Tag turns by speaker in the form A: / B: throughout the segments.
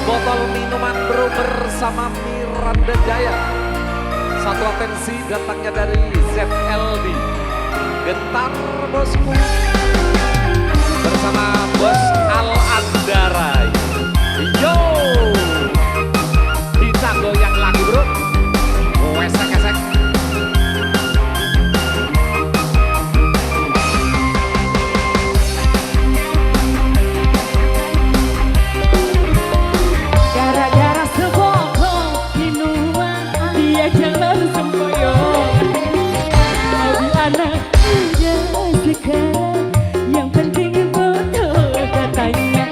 A: sebotol minuman bro bersama Miranda Jaya. Satu atensi datangnya dari ZLD. Gentar bosku bersama bos Al Andara. Yo, kita goyang lagi bro. Wesek-esek.
B: Gara-gara sebotol minuman dia jalan sempoyongan. Mau anak muda sekarang yang penting betul katanya.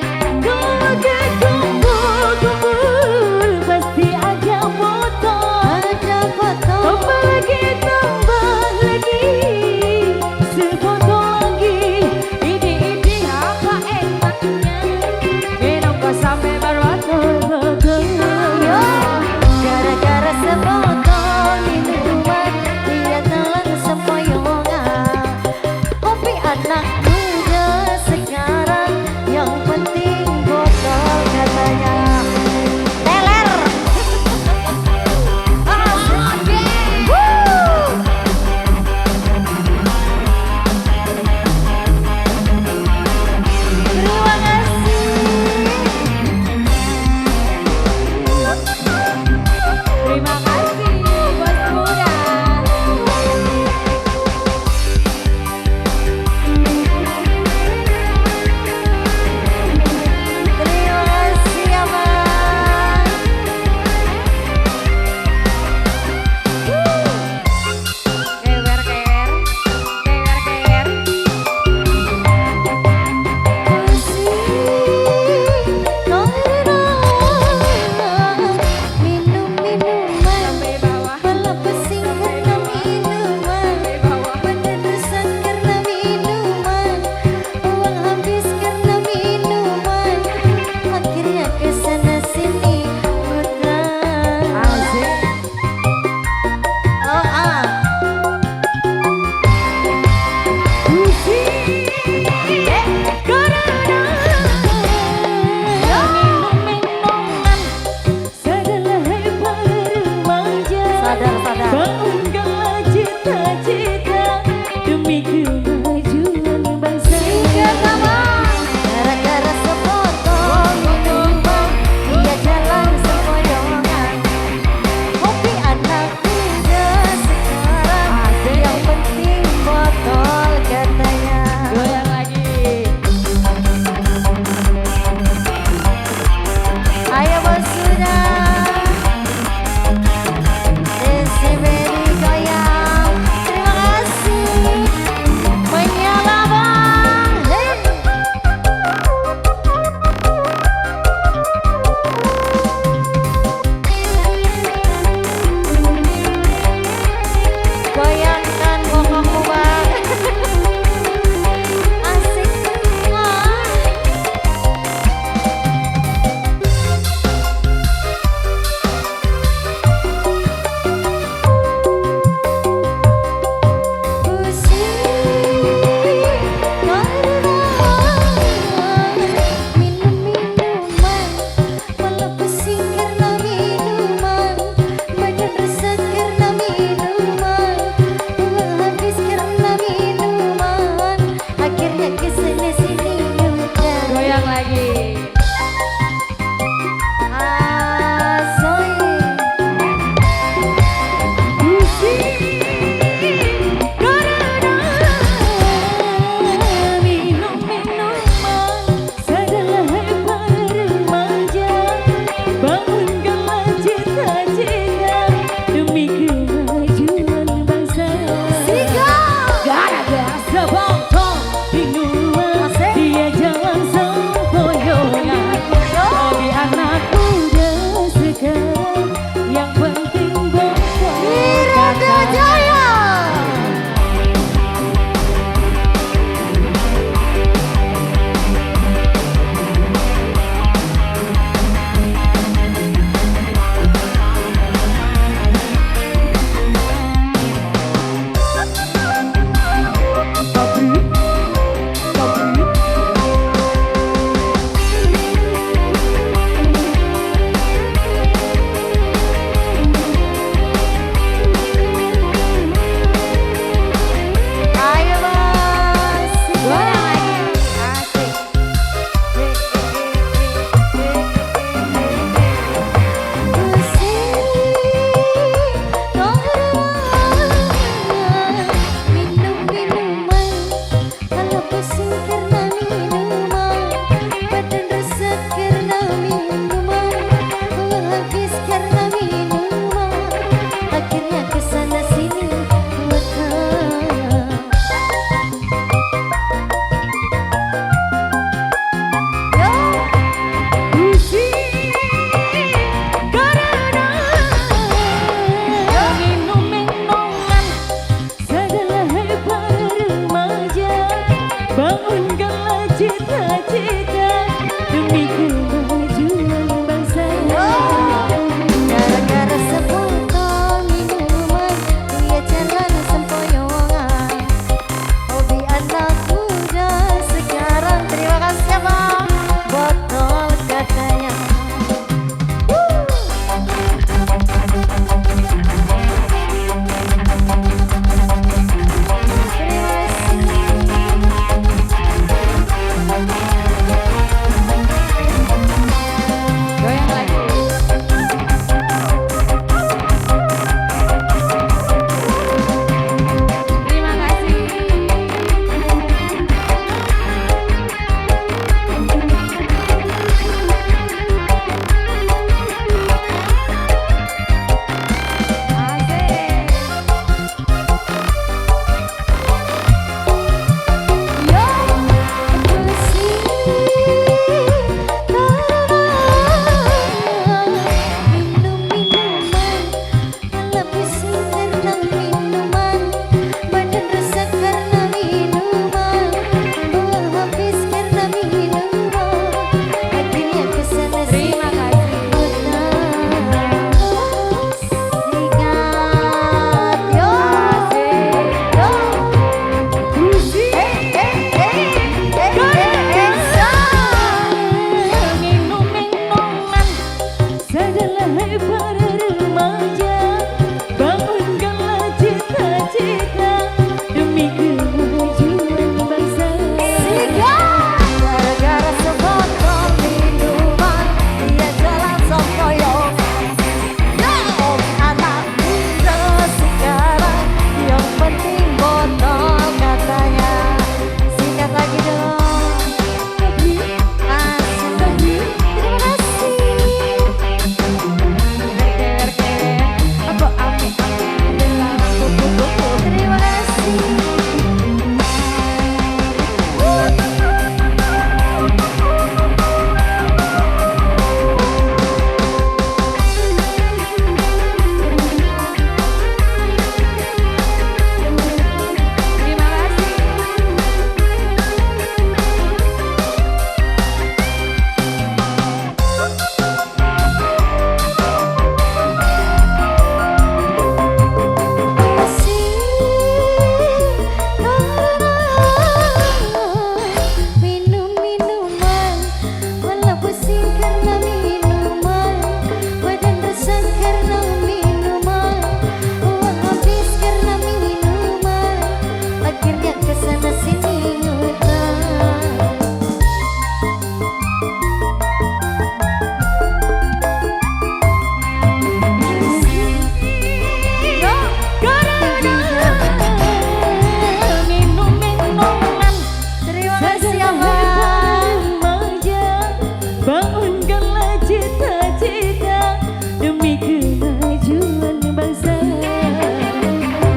B: bangunkanlah cita-cita demi kemajuan bangsa.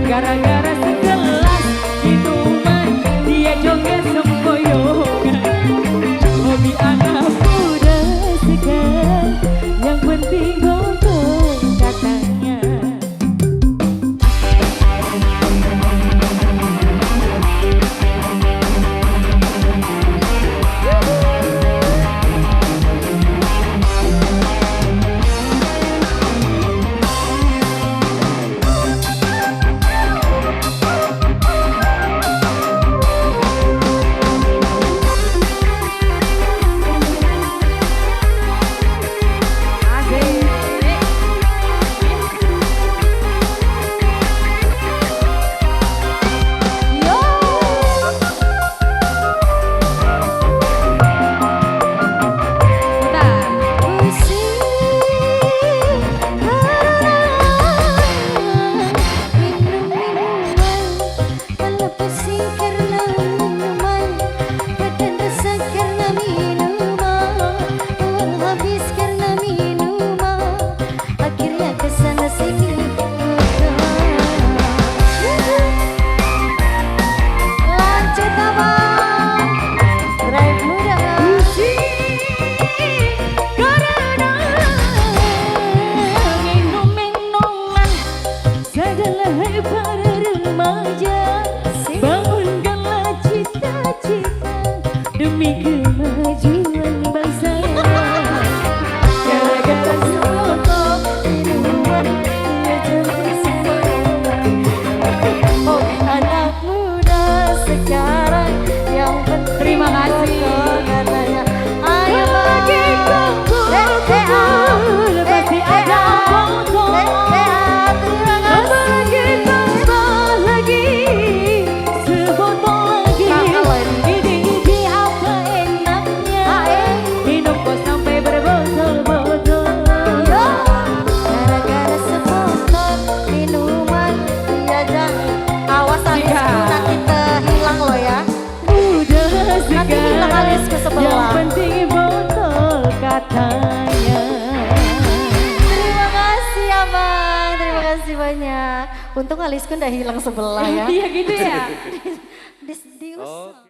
B: Gara-gara segelas minuman dia joget sempoyongan. Hobi anak muda sekarang yang penting botol katanya. Bangunkanlah cita-cita demi kemajuan bangsa. Gara-gara sebotol minuman dia jadi sempoyongan. Hobi anak muda sekarang yang penting. Terima kasih katanya. Ayo bagi kumpul pasti ada botol. Terima kasih. Tambah lagi sebotol lagi. Ini apa enaknya minum kok sampai berbotol-botol.
C: Gara-gara sebotol minuman dia jangan. Awas alisku nanti hilang lo ya.
B: Udah
C: Nanti hilang alisku
B: yang
C: sebelah.
B: penting botol katanya.
C: Terima kasih abang, terima kasih banyak. Untung alisku udah hilang sebelah ya.
B: Iya gitu ya.